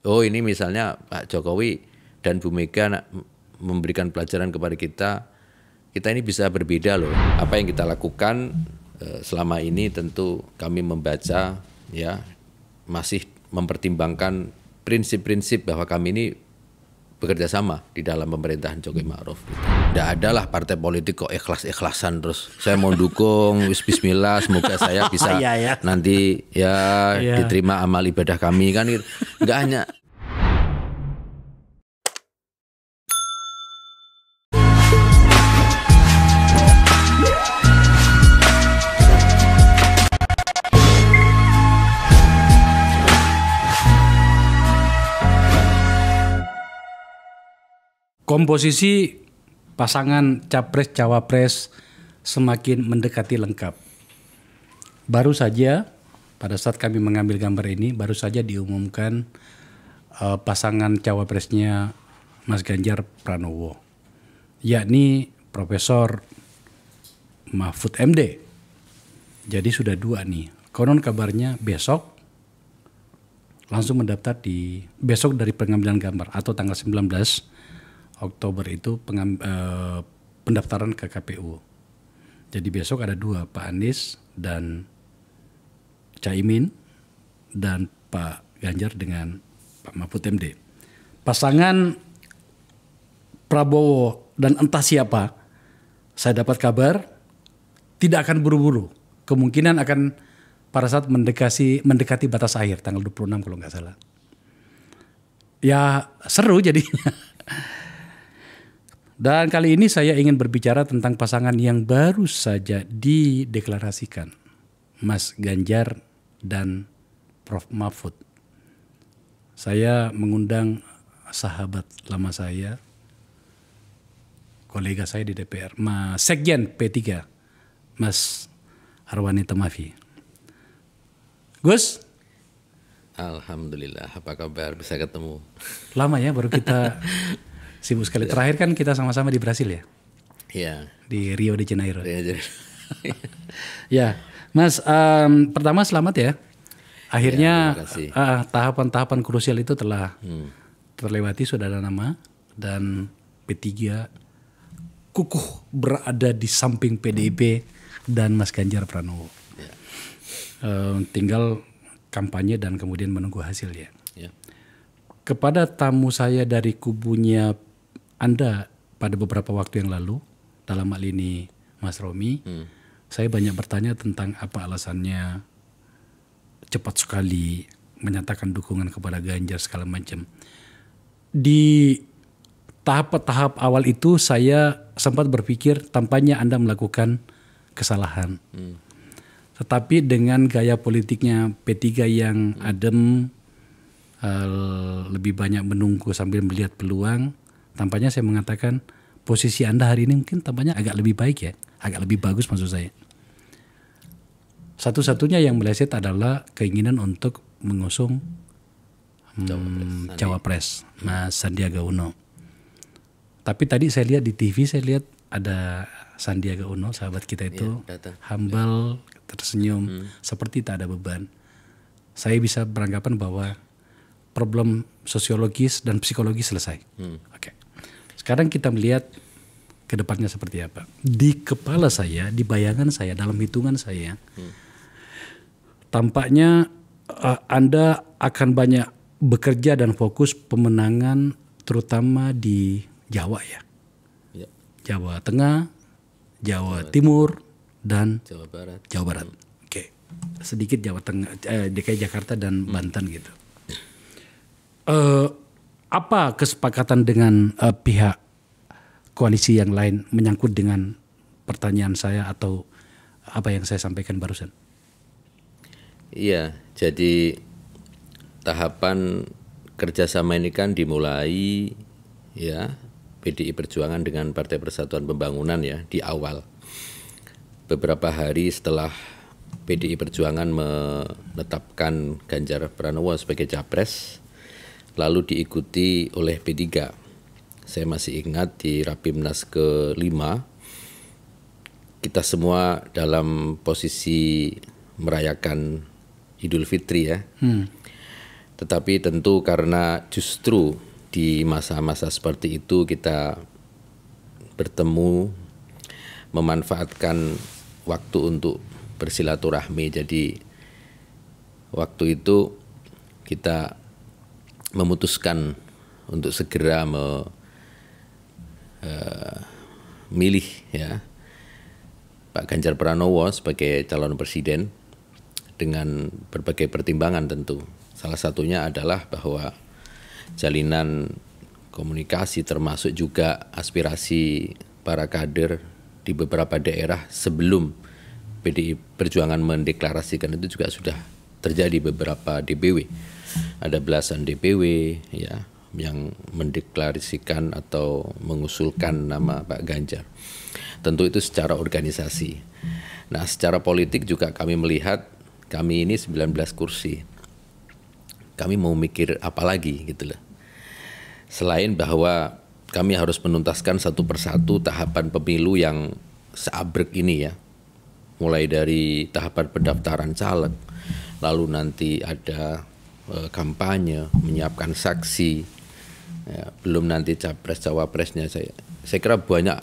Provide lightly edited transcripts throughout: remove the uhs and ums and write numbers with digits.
Oh ini misalnya Pak Jokowi dan Bu Mega memberikan pelajaran kepada kita ini bisa berbeda loh. Apa yang kita lakukan selama ini tentu kami membaca ya masih mempertimbangkan prinsip-prinsip bahwa kami ini bekerja sama di dalam pemerintahan Jokowi Ma'ruf. Tidak adalah partai politik kok ikhlas-ikhlasan terus saya mau dukung bismillah semoga saya bisa nanti ya diterima amal ibadah kami kan nggak hanya. Komposisi pasangan capres-cawapres semakin mendekati lengkap. Baru saja pada saat kami mengambil gambar ini, baru saja diumumkan pasangan cawapresnya Mas Ganjar Pranowo, yakni Profesor Mahfud MD. Jadi sudah dua nih. Konon kabarnya besok langsung mendaftar besok dari pengambilan gambar atau tanggal 19 Oktober itu pendaftaran ke KPU. Jadi besok ada dua, Pak Anies dan Caimin dan Pak Ganjar dengan Pak Mahfud MD. Pasangan Prabowo dan entah siapa, saya dapat kabar tidak akan buru-buru. Kemungkinan akan pada saat mendekati batas akhir tanggal 26 kalau nggak salah. Ya seru jadinya. Dan kali ini saya ingin berbicara tentang pasangan yang baru saja dideklarasikan, Mas Ganjar dan Prof. Mahfud. Saya mengundang sahabat lama saya, kolega saya di DPR, Mas Sekjen P3, Mas Arwani Temavi. Gus? Alhamdulillah, apa kabar bisa ketemu? Lama ya baru kita... Sibuk sekali. Terakhir kan kita sama-sama di Brasil ya? Iya. Di Rio de Janeiro. Ya, Mas, pertama selamat ya. Akhirnya tahapan-tahapan krusial itu telah terlewati, sudah ada nama. Dan P3 kukuh berada di samping PDIP dan Mas Ganjar Pranowo. Ya. Tinggal kampanye dan kemudian menunggu hasilnya. Ya. Kepada tamu saya dari kubunya Anda pada beberapa waktu yang lalu, dalam hal ini Mas Romi, saya banyak bertanya tentang apa alasannya cepat sekali menyatakan dukungan kepada Ganjar segala macam. Di tahap awal itu saya sempat berpikir tampaknya Anda melakukan kesalahan. Tetapi dengan gaya politiknya P3 yang adem, lebih banyak menunggu sambil melihat peluang, tampaknya saya mengatakan posisi Anda hari ini mungkin tampaknya agak lebih baik ya, agak lebih bagus maksud saya. Satu-satunya yang meleset adalah keinginan untuk mengusung cawapres Mas Sandiaga Uno. Tapi tadi saya lihat di TV, saya lihat ada Sandiaga Uno, sahabat kita itu humble, tersenyum, seperti tak ada beban. Saya bisa beranggapan bahwa problem sosiologis dan psikologis selesai. Oke. Sekarang kita melihat ke depannya seperti apa. Di kepala saya, di bayangan saya, dalam hitungan saya, tampaknya Anda akan banyak bekerja dan fokus pemenangan terutama di Jawa ya. Jawa Tengah, Jawa Timur, dan Jawa Barat. Oke. Sedikit Jawa Tengah, DKI Jakarta dan Banten gitu. Apa kesepakatan dengan pihak koalisi yang lain menyangkut dengan pertanyaan saya atau apa yang saya sampaikan barusan? Iya, jadi tahapan kerjasama ini kan dimulai ya PDI Perjuangan dengan Partai Persatuan Pembangunan ya di awal. Beberapa hari setelah PDI Perjuangan menetapkan Ganjar Pranowo sebagai capres, lalu diikuti oleh P3. Saya masih ingat di Rapimnas ke-5, kita semua dalam posisi merayakan Idul Fitri ya. Tetapi tentu karena justru di masa-masa seperti itu kita bertemu, memanfaatkan waktu untuk bersilaturahmi. Jadi waktu itu kita memutuskan untuk segera memilih ya Pak Ganjar Pranowo sebagai calon presiden dengan berbagai pertimbangan tentu. Salah satunya adalah bahwa jalinan komunikasi termasuk juga aspirasi para kader di beberapa daerah sebelum PDI Perjuangan mendeklarasikan itu juga sudah terjadi beberapa DPW. Ada belasan DPW ya yang mendeklarasikan atau mengusulkan nama Pak Ganjar. Tentu itu secara organisasi. Nah, secara politik juga kami melihat kami ini 19 kursi. Kami mau mikir apa lagi gitu loh. Selain bahwa kami harus menuntaskan satu persatu tahapan pemilu yang seabrek ini ya. Mulai dari tahapan pendaftaran caleg, lalu nanti ada kampanye, menyiapkan saksi, ya, belum nanti capres cawapresnya. Saya kira banyak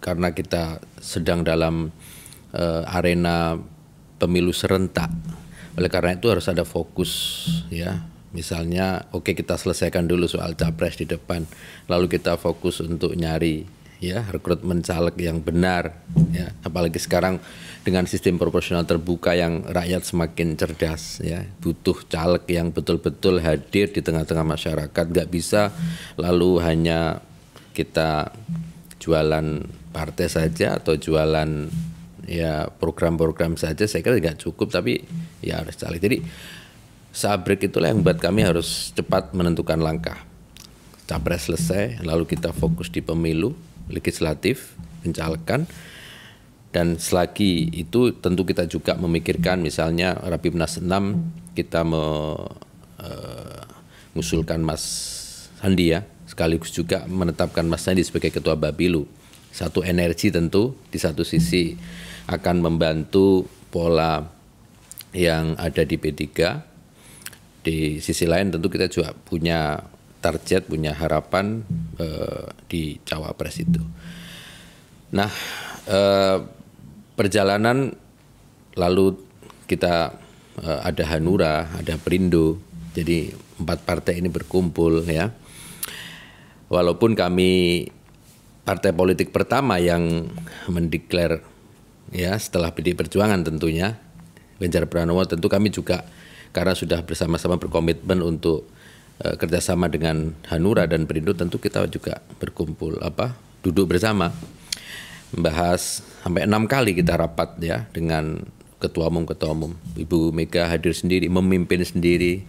karena kita sedang dalam arena pemilu serentak. Oleh karena itu harus ada fokus ya. Misalnya oke, kita selesaikan dulu soal capres di depan, lalu kita fokus untuk nyari ya rekrutmen caleg yang benar ya, apalagi sekarang dengan sistem proporsional terbuka yang rakyat semakin cerdas ya, butuh caleg yang betul-betul hadir di tengah-tengah masyarakat, nggak bisa lalu hanya kita jualan partai saja atau jualan ya program-program saja. Saya kira nggak cukup, tapi ya harus caleg. Jadi sabrek itulah yang membuat kami harus cepat menentukan langkah. Capres selesai, lalu kita fokus di pemilu legislatif, pencalekan, dan selagi itu tentu kita juga memikirkan misalnya Rapimnas 6 kita mengusulkan Mas Sandi ya, sekaligus juga menetapkan Mas Sandi sebagai Ketua Bapilu. Satu energi tentu di satu sisi akan membantu pola yang ada di P3. Di sisi lain tentu kita juga punya target, punya harapan di cawapres itu. Nah, perjalanan lalu kita ada Hanura, ada Perindo, jadi 4 partai ini berkumpul ya. Walaupun kami partai politik pertama yang mendeklar ya setelah PDI Perjuangan tentunya, Ganjar Pranowo, tentu kami juga karena sudah bersama-sama berkomitmen untuk kerjasama dengan Hanura dan Perindo, tentu kita juga berkumpul duduk bersama membahas sampai 6 kali kita rapat ya dengan ketua umum Ibu Mega hadir sendiri, memimpin sendiri,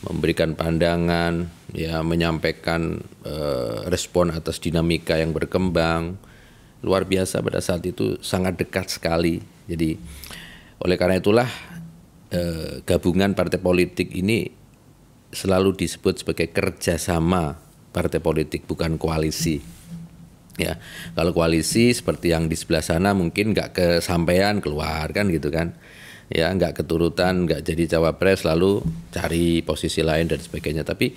memberikan pandangan ya, menyampaikan respon atas dinamika yang berkembang luar biasa pada saat itu, sangat dekat sekali. Jadi oleh karena itulah gabungan partai politik ini selalu disebut sebagai kerjasama partai politik, bukan koalisi. Ya, kalau koalisi seperti yang di sebelah sana mungkin nggak kesampaian keluar kan gitu kan. Ya, nggak keturutan, nggak jadi cawapres lalu cari posisi lain dan sebagainya. Tapi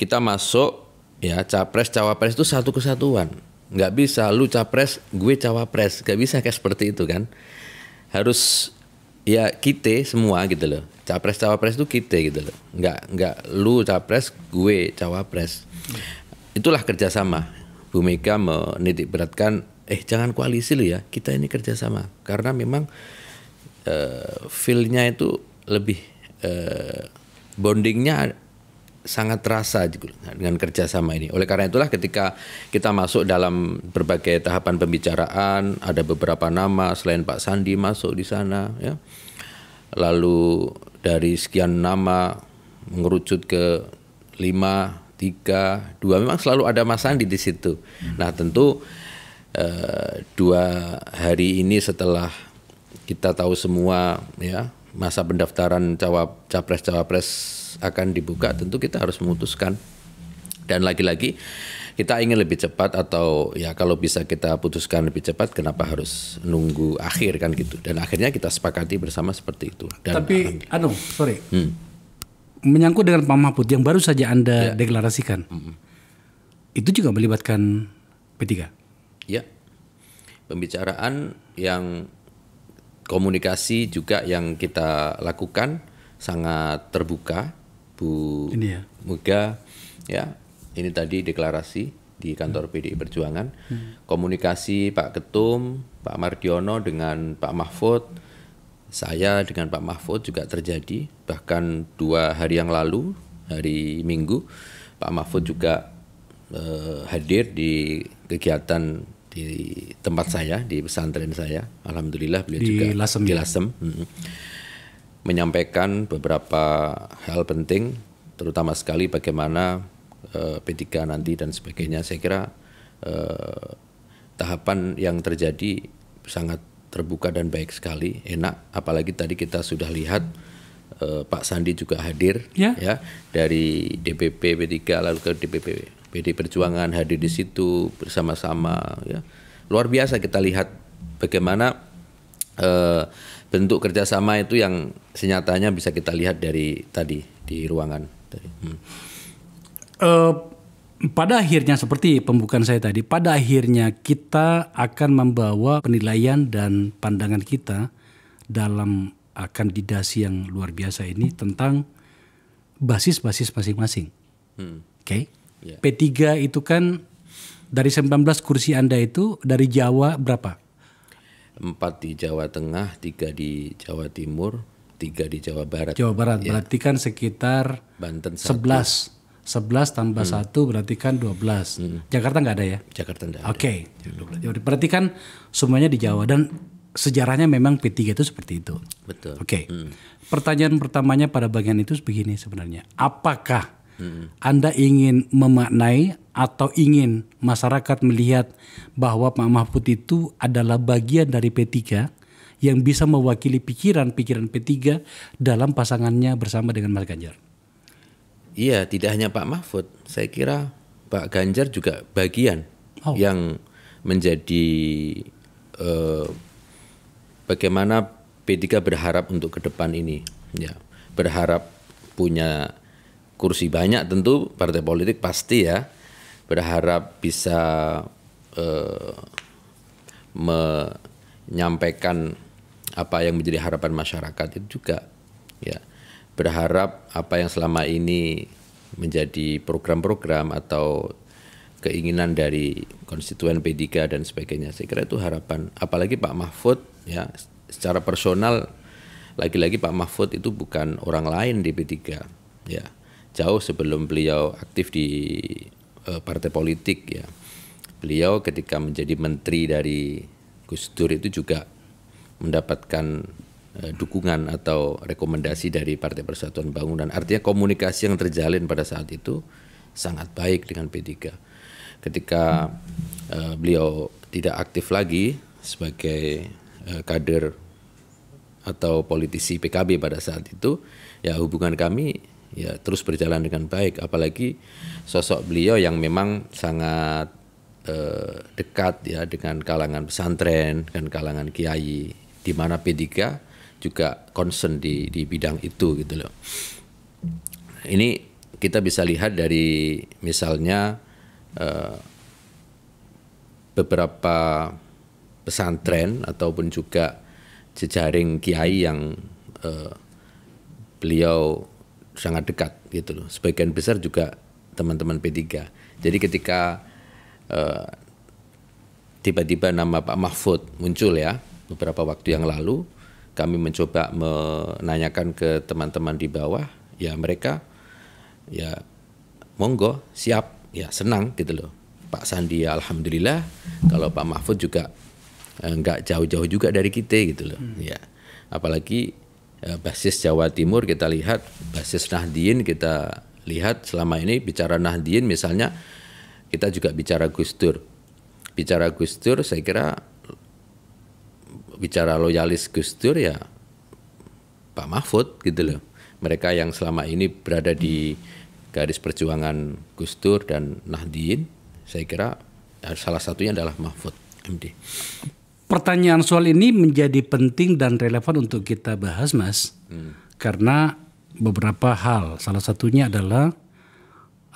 kita masuk ya capres cawapres itu satu kesatuan. Nggak bisa lu capres gue cawapres, nggak bisa kayak seperti itu kan. Harus ya kita semua gitu loh. Capres cawapres itu kita gitu loh. Enggak lu capres, gue cawapres. Itulah kerjasama. Bu Mega menitik beratkan jangan koalisi lo ya. Kita ini kerjasama. Karena memang feel-nya itu lebih bondingnya sangat terasa dengan kerjasama ini. Oleh karena itulah ketika kita masuk dalam berbagai tahapan pembicaraan, ada beberapa nama selain Pak Sandi masuk di sana ya. Lalu dari sekian nama mengerucut ke 5, 3, 2, memang selalu ada Mas Sandi di situ. Nah tentu 2 hari ini setelah kita tahu semua ya masa pendaftaran capres-cawapres akan dibuka, tentu kita harus memutuskan. Dan lagi-lagi kita ingin lebih cepat atau ya kalau bisa kita putuskan lebih cepat, kenapa harus nunggu akhir kan gitu. Dan akhirnya kita sepakati bersama seperti itu. Dan tapi menyangkut dengan Pak Mahfud yang baru saja Anda deklarasikan, itu juga melibatkan P3? Ya, pembicaraan yang komunikasi juga yang kita lakukan sangat terbuka, Bu Mega. Ya, ini tadi deklarasi di kantor PDI Perjuangan. Komunikasi Pak Ketum, Pak Mardiono dengan Pak Mahfud, saya dengan Pak Mahfud juga terjadi. Bahkan 2 hari yang lalu, hari Minggu, Pak Mahfud juga hadir di kegiatan di tempat saya, di pesantren saya. Alhamdulillah beliau juga di Lasem. Menyampaikan beberapa hal penting, terutama sekali bagaimana P3 nanti dan sebagainya. Saya kira tahapan yang terjadi sangat terbuka dan baik sekali, enak. Apalagi tadi kita sudah lihat Pak Sandi juga hadir ya dari DPP P3 lalu ke DPP PD Perjuangan hadir di situ bersama-sama ya. Luar biasa kita lihat bagaimana bentuk kerjasama itu yang senyatanya bisa kita lihat dari tadi di ruangan tadi. Pada akhirnya seperti pembukaan saya tadi, pada akhirnya kita akan membawa penilaian dan pandangan kita dalam kandidasi yang luar biasa ini tentang basis-basis masing-masing. Oke. Yeah. P3 itu kan dari 19 kursi Anda itu dari Jawa berapa? 4 di Jawa Tengah, 3 di Jawa Timur, 3 di Jawa Barat. Jawa Barat berarti kan sekitar Banten 11 tambah 1 berarti kan 12. Jakarta nggak ada ya? Jakarta nggak ada. Oke. Berarti kan semuanya di Jawa dan sejarahnya memang P3 itu seperti itu. Betul. Oke. Pertanyaan pertamanya pada bagian itu begini sebenarnya. Apakah Anda ingin memaknai atau ingin masyarakat melihat bahwa Pak Mahfud itu adalah bagian dari P3 yang bisa mewakili pikiran-pikiran P3 dalam pasangannya bersama dengan Mas Ganjar? Iya, tidak hanya Pak Mahfud. Saya kira Pak Ganjar juga bagian yang menjadi bagaimana P3 berharap untuk ke depan ini. Ya, berharap punya kursi banyak tentu, partai politik pasti ya. Berharap bisa menyampaikan apa yang menjadi harapan masyarakat itu juga ya. Berharap apa yang selama ini menjadi program-program atau keinginan dari konstituen P3 dan sebagainya. Saya kira itu harapan. Apalagi Pak Mahfud ya, secara personal lagi-lagi Pak Mahfud itu bukan orang lain di P3 ya. Jauh sebelum beliau aktif di partai politik ya. Beliau ketika menjadi menteri dari Gus Dur itu juga mendapatkan dukungan atau rekomendasi dari Partai Persatuan Bangunan. Artinya komunikasi yang terjalin pada saat itu sangat baik dengan P3. Ketika beliau tidak aktif lagi sebagai kader atau politisi PKB pada saat itu, ya hubungan kami ya terus berjalan dengan baik. Apalagi sosok beliau yang memang sangat dekat ya dengan kalangan pesantren, dengan kalangan kiai, di mana P3 juga concern di bidang itu gitu loh. Ini kita bisa lihat dari misalnya beberapa pesantren ataupun juga jejaring kiai yang beliau sangat dekat gitu loh. Sebagian besar juga teman-teman P3. Jadi ketika tiba-tiba nama Pak Mahfud muncul ya beberapa waktu yang lalu, kami mencoba menanyakan ke teman-teman di bawah, ya mereka ya monggo siap, ya senang gitu loh. Pak Sandi ya alhamdulillah, kalau Pak Mahfud juga nggak jauh-jauh juga dari kita gitu loh. Ya apalagi basis Jawa Timur kita lihat, basis Nahdien kita lihat selama ini bicara Nahdien misalnya kita juga bicara Gus Dur. Bicara Gus Dur saya kira bicara loyalis Gus Dur ya Pak Mahfud gitu loh. Mereka yang selama ini berada di garis perjuangan Gus Dur dan Nahdien, saya kira salah satunya adalah Mahfud MD. Pertanyaan soal ini menjadi penting dan relevan untuk kita bahas, Mas. Karena beberapa hal. Salah satunya adalah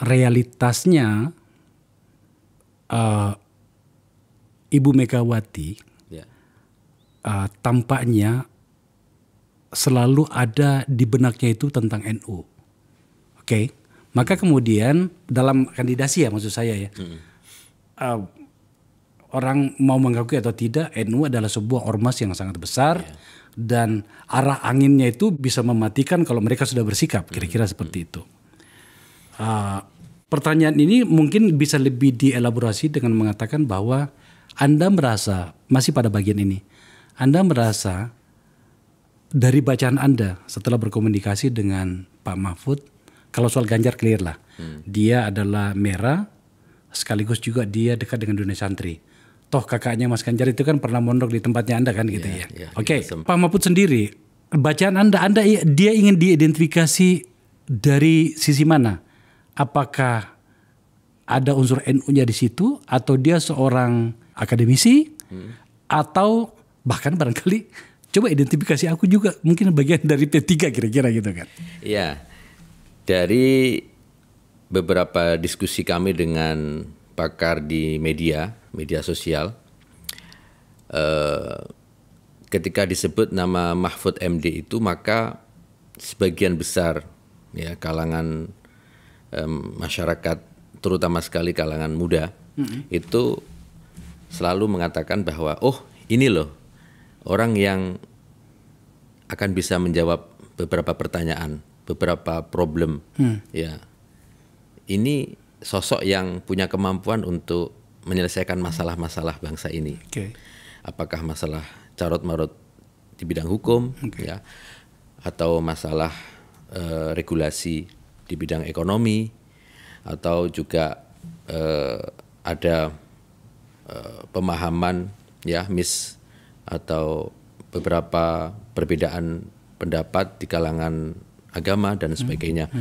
realitasnya Ibu Megawati tampaknya selalu ada di benaknya itu tentang NU. Oke. Maka kemudian dalam kandidasi ya maksud saya ya. Orang mau mengakui atau tidak, NU adalah sebuah ormas yang sangat besar dan arah anginnya itu bisa mematikan kalau mereka sudah bersikap, kira-kira seperti itu. Pertanyaan ini mungkin bisa lebih dielaborasi dengan mengatakan bahwa Anda merasa, masih pada bagian ini, Anda merasa dari bacaan Anda setelah berkomunikasi dengan Pak Mahfud, kalau soal Ganjar clear lah, dia adalah merah, sekaligus juga dia dekat dengan dunia santri. Toh kakaknya Mas Ganjar itu kan pernah mondok di tempatnya Anda kan gitu ya. Oke. Pak Mahfud sendiri, bacaan Anda dia ingin diidentifikasi dari sisi mana? Apakah ada unsur NU-nya di situ atau dia seorang akademisi atau bahkan barangkali coba identifikasi aku juga mungkin bagian dari P3 kira-kira gitu kan. Iya. Dari beberapa diskusi kami dengan pakar di media sosial, ketika disebut nama Mahfud MD itu maka sebagian besar ya kalangan masyarakat, terutama sekali kalangan muda, itu selalu mengatakan bahwa oh ini loh orang yang akan bisa menjawab beberapa pertanyaan, beberapa problem, ya ini sosok yang punya kemampuan untuk menyelesaikan masalah-masalah bangsa ini. Apakah masalah carut-marut di bidang hukum, ya, atau masalah regulasi di bidang ekonomi, atau juga ada pemahaman, ya, atau beberapa perbedaan pendapat di kalangan agama dan sebagainya.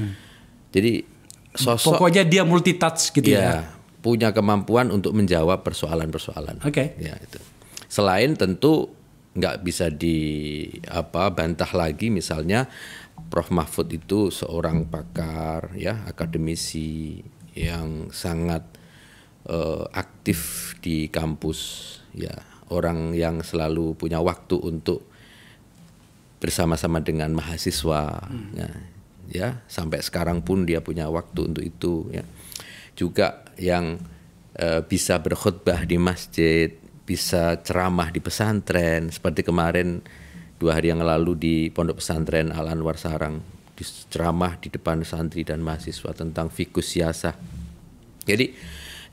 Jadi sosok pokoknya dia multitouch gitu ya. Punya kemampuan untuk menjawab persoalan-persoalan. Ya, itu. Selain tentu nggak bisa bantah lagi misalnya Prof Mahfud itu seorang pakar ya, akademisi yang sangat aktif di kampus ya, orang yang selalu punya waktu untuk bersama-sama dengan mahasiswa ya, sampai sekarang pun dia punya waktu untuk itu ya. Juga yang bisa berkhutbah di masjid, bisa ceramah di pesantren, seperti kemarin 2 hari yang lalu di Pondok Pesantren Al Anwar Sarang, ceramah di depan santri dan mahasiswa tentang fiqhus siyasah. Jadi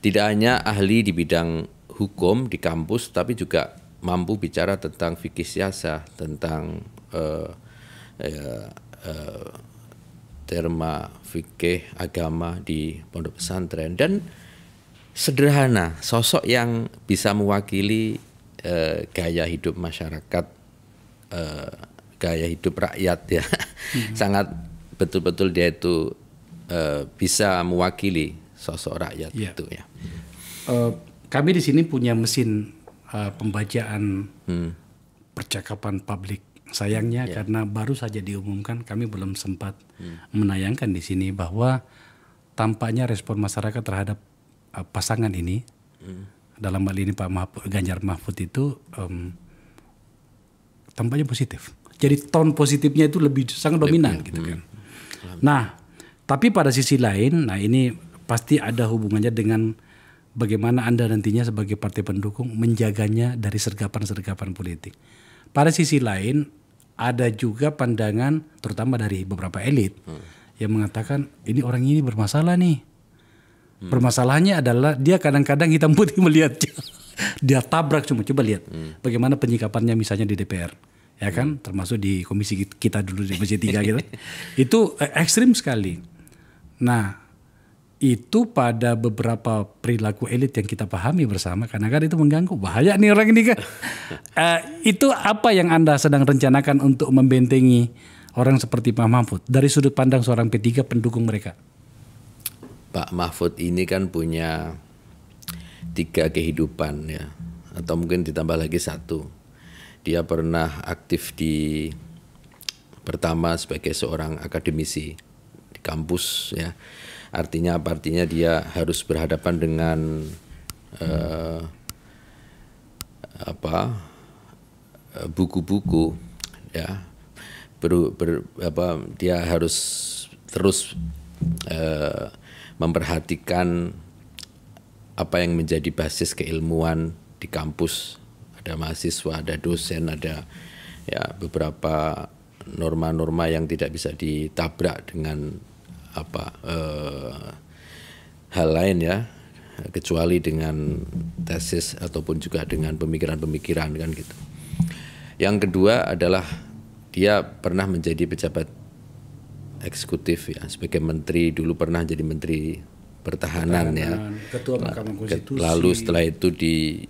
tidak hanya ahli di bidang hukum di kampus, tapi juga mampu bicara tentang fikih siyasah, tentang terma fikih agama di pondok pesantren, dan sederhana, sosok yang bisa mewakili gaya hidup masyarakat, gaya hidup rakyat ya. Sangat betul-betul dia itu bisa mewakili sosok rakyat itu ya. Kami di sini punya mesin pembacaan percakapan publik. Sayangnya karena baru saja diumumkan, kami belum sempat menayangkan di sini bahwa tampaknya respon masyarakat terhadap pasangan ini, dalam hal ini Pak Ganjar Mahfud itu tampaknya positif. Jadi tone positifnya itu lebih sangat dominan gitu kan. Nah, tapi pada sisi lain, nah ini pasti ada hubungannya dengan bagaimana Anda nantinya sebagai partai pendukung menjaganya dari sergapan-sergapan politik. Pada sisi lain ada juga pandangan terutama dari beberapa elit yang mengatakan ini orang ini bermasalah nih. Permasalahannya adalah dia kadang-kadang hitam putih melihatnya. Dia tabrak semua. Coba lihat bagaimana penyikapannya misalnya di DPR. Ya kan, termasuk di komisi kita dulu di Komisi 3 gitu. Itu ekstrim sekali. Nah, itu pada beberapa perilaku elit yang kita pahami bersama, karena kan itu mengganggu, bahaya nih orang ini kan. Itu apa yang Anda sedang rencanakan untuk membentengi orang seperti Pak Mahfud dari sudut pandang seorang P3 pendukung mereka? Pak Mahfud ini kan punya 3 kehidupan ya, atau mungkin ditambah lagi 1. Dia pernah aktif di pertama sebagai seorang akademisi di kampus ya. Artinya apa? Artinya dia harus berhadapan dengan buku-buku ya. Dia harus terus memperhatikan apa yang menjadi basis keilmuan di kampus. Ada mahasiswa, ada dosen, ada ya beberapa norma-norma yang tidak bisa ditabrak dengan hal lain ya, kecuali dengan tesis ataupun juga dengan pemikiran-pemikiran kan gitu. Yang kedua adalah dia pernah menjadi pejabat eksekutif ya, sebagai menteri, dulu pernah jadi menteri pertahanan ya, Ketua Mahkamah Konstitusi. Lalu setelah itu di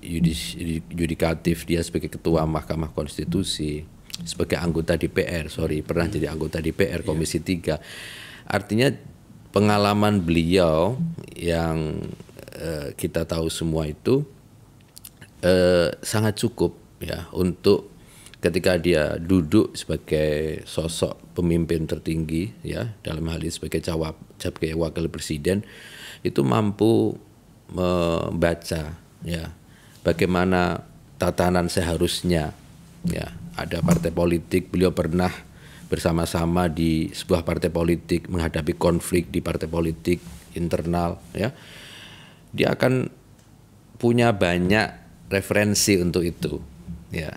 yudikatif dia sebagai ketua Mahkamah Konstitusi, sebagai anggota DPR, pernah jadi anggota DPR Komisi 3. Artinya pengalaman beliau yang kita tahu semua itu sangat cukup ya untuk ketika dia duduk sebagai sosok pemimpin tertinggi ya, dalam hal ini sebagai wakil presiden, itu mampu membaca ya bagaimana tatanan seharusnya ya. Ada partai politik, beliau pernah bersama-sama di sebuah partai politik menghadapi konflik di partai politik internal ya. Dia akan punya banyak referensi untuk itu ya.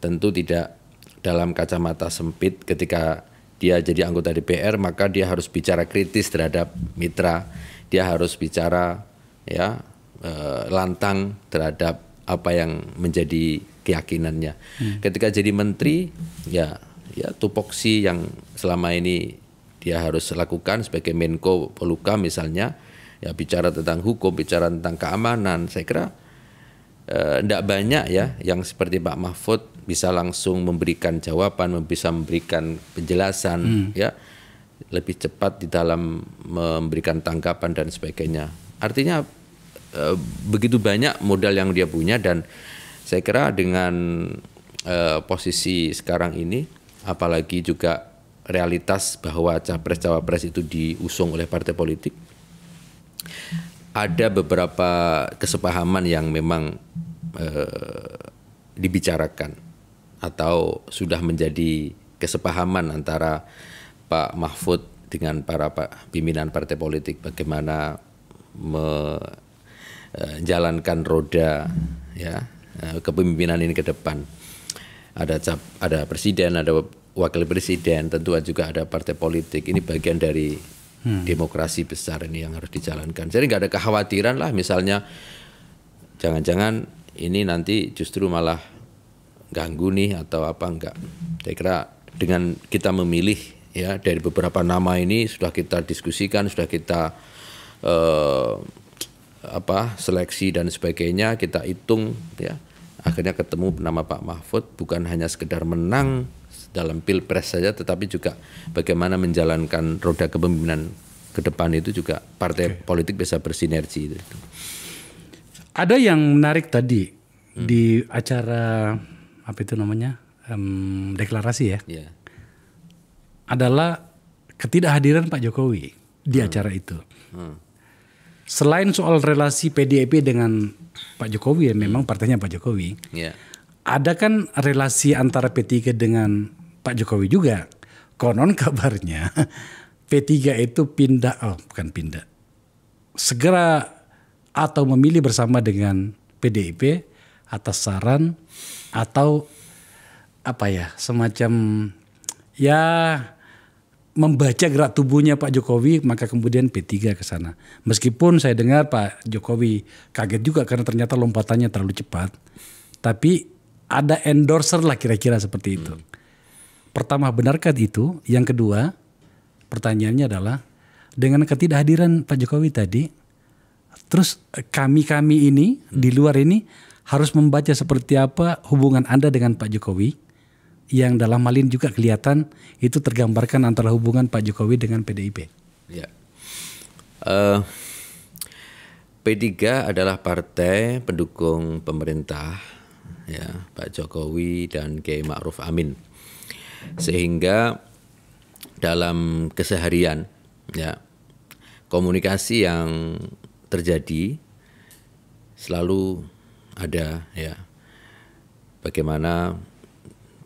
Tentu tidak dalam kacamata sempit, ketika dia jadi anggota DPR maka dia harus bicara kritis terhadap mitra, dia harus bicara ya lantang terhadap apa yang menjadi keyakinannya. Ketika jadi menteri ya tupoksi yang selama ini dia harus lakukan sebagai Menko Polhukam misalnya, ya bicara tentang hukum, bicara tentang keamanan, saya kira tidak banyak ya yang seperti Pak Mahfud bisa langsung memberikan jawaban, bisa memberikan penjelasan ya lebih cepat di dalam memberikan tanggapan dan sebagainya. Artinya begitu banyak modal yang dia punya, dan saya kira dengan posisi sekarang ini, apalagi juga realitas bahwa capres-cawapres itu diusung oleh partai politik, ada beberapa kesepahaman yang memang dibicarakan atau sudah menjadi kesepahaman antara Pak Mahfud dengan para pimpinan partai politik bagaimana menjalankan roda ya kepemimpinan ini ke depan. Ada presiden, ada wakil presiden, tentu juga ada partai politik. Ini bagian dari demokrasi besar ini yang harus dijalankan. Jadi nggak ada kekhawatiran lah, misalnya jangan-jangan ini nanti justru malah ganggu nih atau apa, enggak. Saya kira dengan kita memilih ya dari beberapa nama ini sudah kita diskusikan, sudah kita seleksi dan sebagainya, kita hitung ya. Akhirnya ketemu nama Pak Mahfud, bukan hanya sekedar menang dalam pilpres saja, tetapi juga bagaimana menjalankan roda kepemimpinan ke depan itu juga partai politik bisa bersinergi. Ada yang menarik tadi di acara apa itu namanya deklarasi ya, adalah ketidakhadiran Pak Jokowi di acara itu. Selain soal relasi PDIP dengan Pak Jokowi, ya memang partainya Pak Jokowi, ada kan relasi antara P3 dengan Pak Jokowi juga. Konon kabarnya P3 itu segera atau memilih bersama dengan PDIP atas saran atau semacam ya membaca gerak tubuhnya Pak Jokowi, maka kemudian P3 ke sana. Meskipun saya dengar Pak Jokowi kaget juga karena ternyata lompatannya terlalu cepat. Tapi ada endorser lah kira-kira seperti itu. Pertama, benarkah itu? Yang kedua, pertanyaannya adalah dengan ketidakhadiran Pak Jokowi tadi, terus kami ini di luar ini harus membaca seperti apa hubungan Anda dengan Pak Jokowi, yang dalam hal ini juga kelihatan itu tergambarkan antara hubungan Pak Jokowi dengan PDIP. Ya. P3 adalah partai pendukung pemerintah ya, Pak Jokowi dan Kiai Ma'ruf Amin. Sehingga dalam keseharian, ya, komunikasi yang terjadi selalu ada, ya. Bagaimana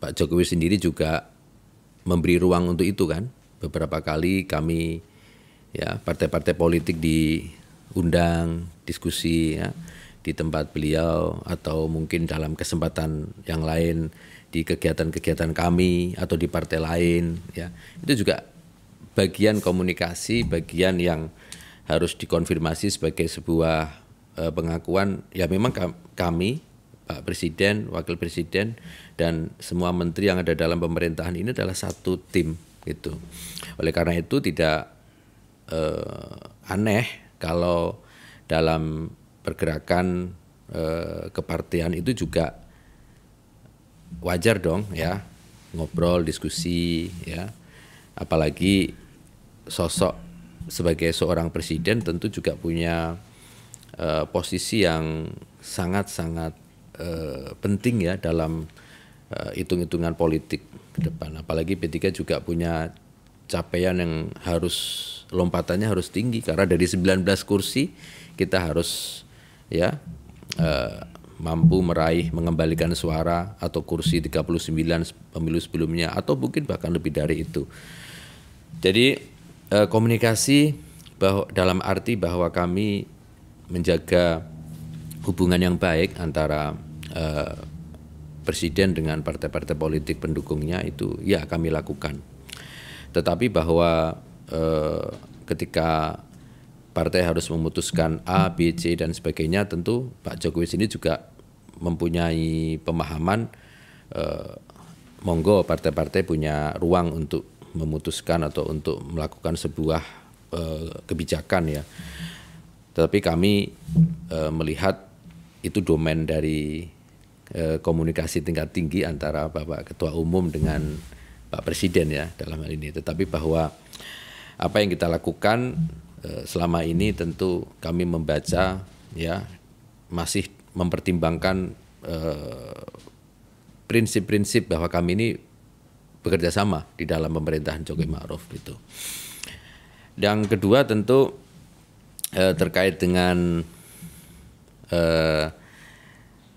Pak Jokowi sendiri juga memberi ruang untuk itu kan. Beberapa kali kami, ya, partai-partai politik diundang diskusi, ya, di tempat beliau atau mungkin dalam kesempatan yang lain di kegiatan-kegiatan kami atau di partai lain, ya. Itu juga bagian komunikasi, bagian yang harus dikonfirmasi sebagai sebuah pengakuan, ya memang kami, Pak Presiden, Wakil Presiden, dan semua menteri yang ada dalam pemerintahan ini adalah satu tim gitu. Oleh karena itu tidak aneh kalau dalam pergerakan kepartian itu juga wajar dong, ya, ngobrol, diskusi, ya. Apalagi sosok sebagai seorang presiden tentu juga punya posisi yang sangat-sangat penting, ya, dalam hitung-hitungan politik ke depan. Apalagi P3 juga punya capaian yang lompatannya harus tinggi karena dari 19 kursi kita harus, ya, mampu mengembalikan suara atau kursi 39 pemilu sebelumnya atau mungkin bahkan lebih dari itu. Jadi komunikasi dalam arti bahwa kami menjaga hubungan yang baik antara Presiden dengan partai-partai politik pendukungnya itu, ya, kami lakukan. Tetapi bahwa ketika partai harus memutuskan A, B, C dan sebagainya, tentu Pak Jokowi sini juga mempunyai pemahaman monggo partai-partai punya ruang untuk memutuskan atau untuk melakukan sebuah kebijakan, ya. Tetapi kami melihat itu domain dari komunikasi tingkat tinggi antara Bapak Ketua Umum dengan Pak Presiden, ya, dalam hal ini. Tetapi bahwa apa yang kita lakukan selama ini tentu kami membaca, ya, masih mempertimbangkan prinsip-prinsip bahwa kami ini bekerja sama di dalam pemerintahan Jokowi Ma'ruf gitu. Yang kedua tentu terkait dengan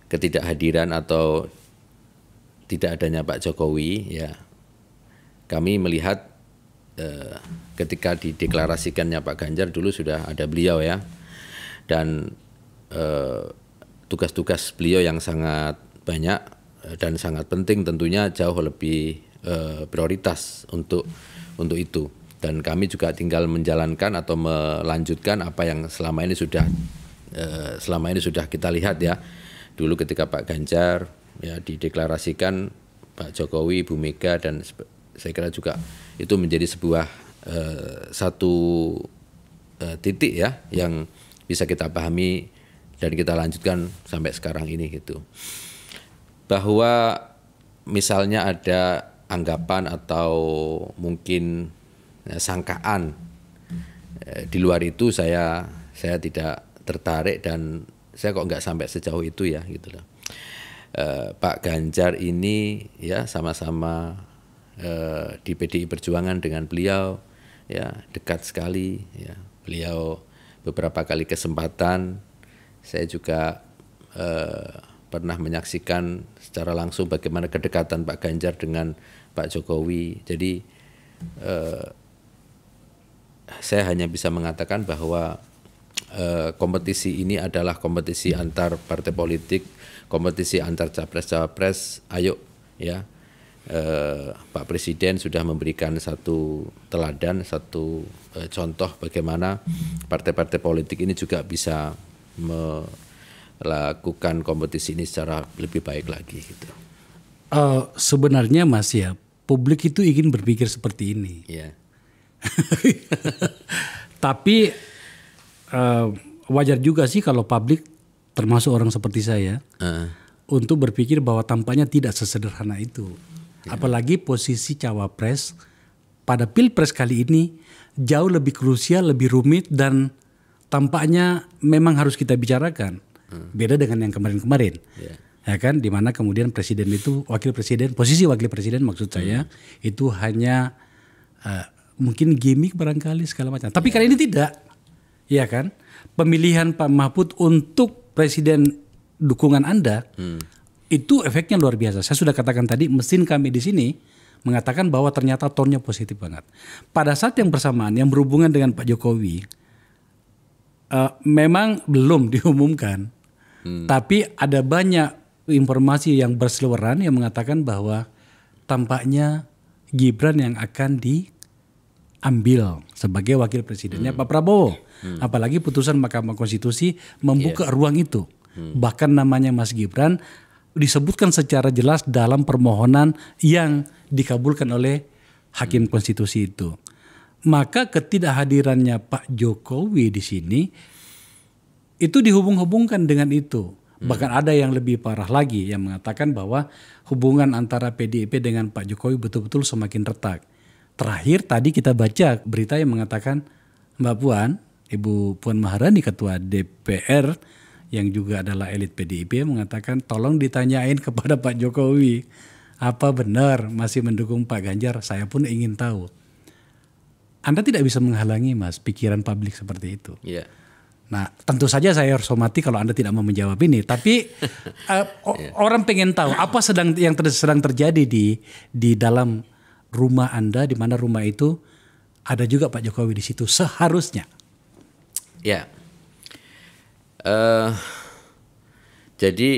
ketidakhadiran atau tidak adanya Pak Jokowi, ya, kami melihat ketika dideklarasikannya Pak Ganjar dulu sudah ada beliau, ya, dan tugas-tugas beliau yang sangat banyak dan sangat penting tentunya jauh lebih prioritas untuk itu, dan kami juga tinggal menjalankan atau melanjutkan apa yang selama ini sudah kita lihat, ya. Dulu ketika Pak Ganjar, ya, dideklarasikan Pak Jokowi, Ibu Mega, dan saya kira juga itu menjadi sebuah satu titik, ya, yang bisa kita pahami dan kita lanjutkan sampai sekarang ini gitu. Bahwa misalnya ada anggapan atau mungkin sangkaan di luar itu saya tidak tertarik dan saya kok nggak sampai sejauh itu, ya, gitu loh. Pak Ganjar ini, ya, sama-sama di PDI Perjuangan dengan beliau, ya, dekat sekali, ya. Beliau beberapa kali kesempatan saya juga pernah menyaksikan secara langsung bagaimana kedekatan Pak Ganjar dengan Pak Jokowi. Jadi saya hanya bisa mengatakan bahwa kompetisi ini adalah kompetisi antar partai politik, kompetisi antar capres-cawapres. Ayo, ya, Pak Presiden sudah memberikan satu teladan, satu contoh bagaimana partai-partai politik ini juga bisa melakukan kompetisi ini secara lebih baik lagi gitu. Sebenarnya, Mas, ya, publik itu ingin berpikir seperti ini. Yeah. Tapi wajar juga sih kalau publik, termasuk orang seperti saya, untuk berpikir bahwa tampaknya tidak sesederhana itu. Apalagi posisi cawapres pada pilpres kali ini jauh lebih krusial, lebih rumit, dan tampaknya memang harus kita bicarakan. Beda dengan yang kemarin-kemarin. Ya kan, di mana kemudian presiden itu, wakil presiden, posisi wakil presiden maksud saya, itu hanya mungkin gimmick barangkali segala macam. Tapi kali ini tidak, ya kan? Pemilihan Pak Mahfud untuk presiden dukungan Anda itu efeknya luar biasa. Saya sudah katakan tadi, mesin kami di sini mengatakan bahwa ternyata tone-nya positif banget. Pada saat yang bersamaan yang berhubungan dengan Pak Jokowi, memang belum diumumkan, tapi ada banyak informasi yang berseliweran yang mengatakan bahwa tampaknya Gibran yang akan diambil sebagai wakil presidennya Pak Prabowo. Apalagi putusan Mahkamah Konstitusi membuka ruang itu. Bahkan namanya Mas Gibran disebutkan secara jelas dalam permohonan yang dikabulkan oleh Hakim Konstitusi itu. Maka ketidakhadirannya Pak Jokowi di sini itu dihubung-hubungkan dengan itu. Bahkan ada yang lebih parah lagi yang mengatakan bahwa hubungan antara PDIP dengan Pak Jokowi betul-betul semakin retak. Terakhir tadi kita baca berita yang mengatakan Mbak Puan, Ibu Puan Maharani Ketua DPR yang juga adalah elit PDIP mengatakan tolong ditanyain kepada Pak Jokowi apa benar masih mendukung Pak Ganjar, saya pun ingin tahu. Anda tidak bisa menghalangi Mas pikiran publik seperti itu. Yeah. Nah, tentu saja saya harus hormati kalau Anda tidak mau menjawab ini. Tapi orang pengen tahu apa sedang terjadi di dalam rumah Anda, di mana rumah itu ada juga Pak Jokowi di situ seharusnya. Ya, jadi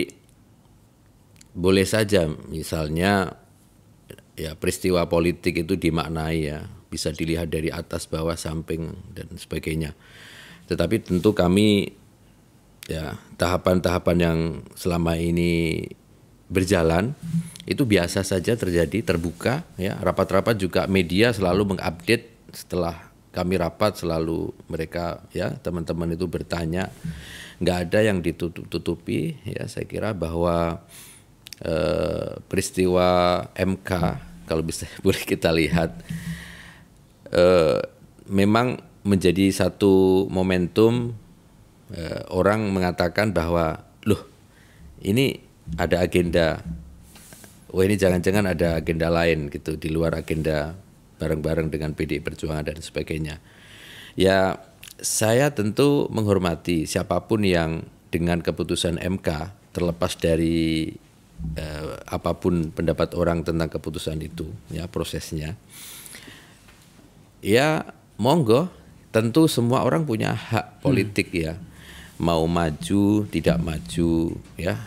boleh saja misalnya ya peristiwa politik itu dimaknai ya, bisa dilihat dari atas, bawah, samping dan sebagainya. Tetapi tentu kami ya tahapan-tahapan yang selama ini berjalan itu biasa saja terjadi, terbuka ya. Rapat-rapat juga media selalu mengupdate setelah kami rapat, selalu mereka ya teman-teman itu bertanya, nggak ada yang ditutup-tutupi ya. Saya kira bahwa peristiwa MK kalau bisa boleh kita lihat memang menjadi satu momentum orang mengatakan bahwa loh ini ada agenda, wah ini jangan-jangan ada agenda lain gitu di luar agenda bareng-bareng dengan PDI Perjuangan dan sebagainya. Ya saya tentu menghormati siapapun yang dengan keputusan MK terlepas dari apapun pendapat orang tentang keputusan itu ya prosesnya. Ya monggo. Tentu semua orang punya hak politik ya, mau maju, tidak maju ya.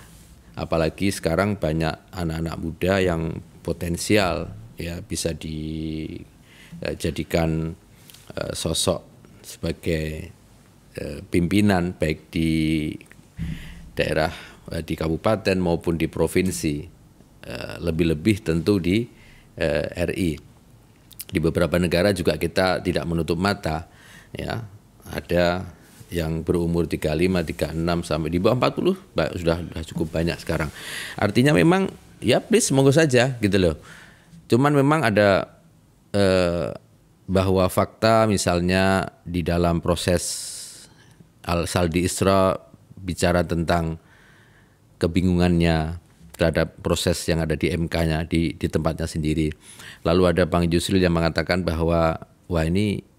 Apalagi sekarang banyak anak-anak muda yang potensial ya bisa dijadikan sosok sebagai pimpinan baik di daerah di kabupaten maupun di provinsi, lebih-lebih tentu di RI. Di beberapa negara juga kita tidak menutup mata. Ya, ada yang berumur 35, 36 sampai di bawah 40 sudah cukup banyak sekarang. Artinya memang ya please monggo saja gitu loh. Cuman memang ada bahwa fakta misalnya di dalam proses Al-Saldi Isra bicara tentang kebingungannya terhadap proses yang ada di MK-nya di tempatnya sendiri. Lalu ada Bang Yusril yang mengatakan bahwa wah ini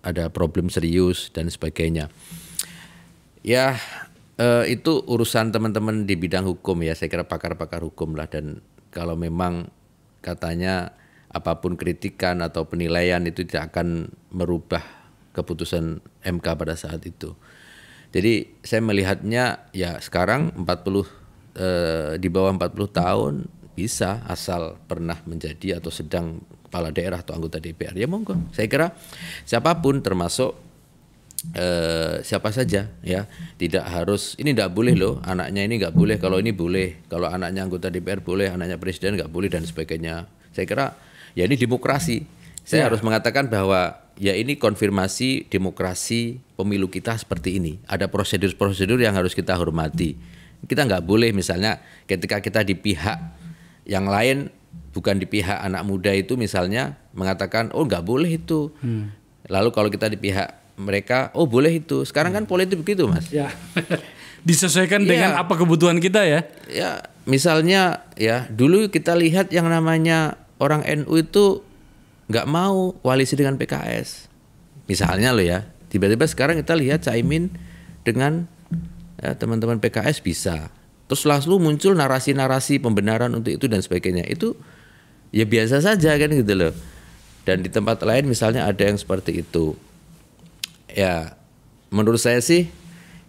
ada problem serius dan sebagainya. Ya itu urusan teman-teman di bidang hukum ya, saya kira pakar-pakar hukum lah. Dan kalau memang katanya apapun kritikan atau penilaian itu tidak akan merubah keputusan MK pada saat itu. Jadi saya melihatnya ya sekarang 40 di bawah 40 tahun bisa asal pernah menjadi atau sedang kepala daerah atau anggota DPR ya monggo. Saya kira siapapun termasuk siapa saja ya, tidak harus ini tidak boleh loh anaknya ini nggak boleh, kalau ini boleh, kalau anaknya anggota DPR boleh, anaknya presiden nggak boleh dan sebagainya. Saya kira ya ini demokrasi. Saya harus mengatakan bahwa ya ini konfirmasi demokrasi pemilu kita seperti ini. Ada prosedur-prosedur yang harus kita hormati. Kita nggak boleh misalnya ketika kita di pihak yang lain, bukan di pihak anak muda itu misalnya mengatakan oh nggak boleh itu. Lalu kalau kita di pihak mereka oh boleh itu. Sekarang kan politik begitu Mas. Ya. Disesuaikan dengan apa kebutuhan kita ya. Ya misalnya ya dulu kita lihat yang namanya orang NU itu nggak mau koalisi dengan PKS. Misalnya loh ya, tiba-tiba sekarang kita lihat Caimin dengan teman-teman PKS bisa. Terus langsung muncul narasi-narasi pembenaran untuk itu dan sebagainya. Itu ya biasa saja kan gitu loh. Dan di tempat lain misalnya ada yang seperti itu. Ya menurut saya sih